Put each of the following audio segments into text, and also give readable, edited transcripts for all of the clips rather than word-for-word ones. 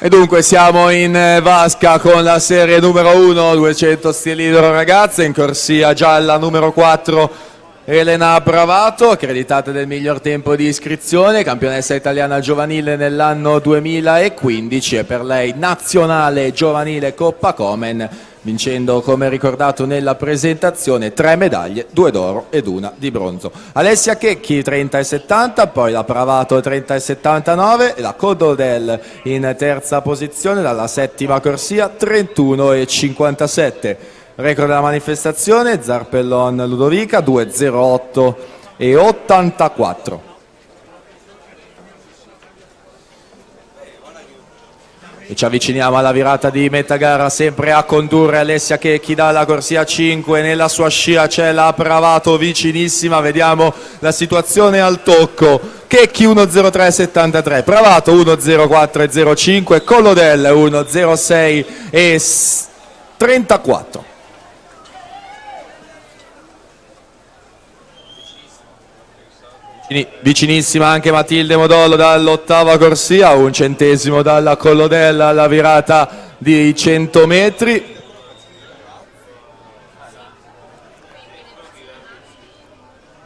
E dunque siamo in vasca con la serie numero 1, 200 stili loro ragazze, in corsia gialla numero 4 Elena Bravato, accreditata del miglior tempo di iscrizione, campionessa italiana giovanile nell'anno 2015 e per lei nazionale giovanile Coppa Komen, vincendo, come ricordato nella presentazione, 3 medaglie, 2 d'oro ed 1 di bronzo. Alessia Checchi 30,70, poi la Bravato 30,79 e la Cododel in terza posizione dalla settima corsia 31,57. Record della manifestazione Zarpellon Ludovica 2,08 e 84. E ci avviciniamo alla virata di metà gara, sempre a condurre Alessia Checchi dalla corsia 5, nella sua scia c'è la Bravato vicinissima, vediamo la situazione al tocco. Checchi 1,03,73, Bravato 1,04,05, Collodel 1,06 e 34. Vicinissima anche Matilde Modolo dall'ottava corsia, 1 centesimo dalla Collodella alla virata di 100 metri.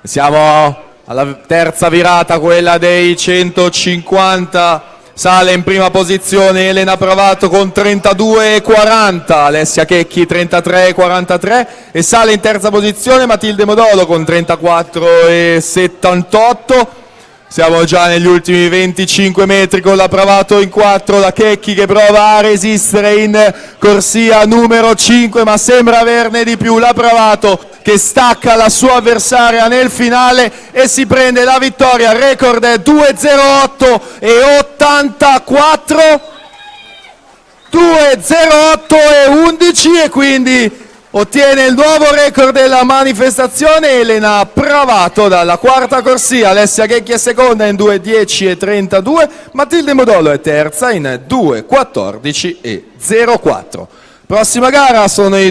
Siamo alla terza virata, quella dei 150. Sale in prima posizione Elena Bravato con 32,40, Alessia Checchi 33,43 e sale in terza posizione Matilde Modolo con 34,78. Siamo già negli ultimi 25 metri con la Bravato in 4, la Checchi che prova a resistere in corsia numero 5 ma sembra averne di più, la Bravato che stacca la sua avversaria nel finale e si prende la vittoria. Record è 2,08 e 84, 2,08 e 11 e quindi ottiene il nuovo record della manifestazione Elena Bravato dalla quarta corsia. Alessia Checchi è seconda in 2,10 e 32, Matilde Modolo è terza in 2,14 e 04. Prossima gara sono i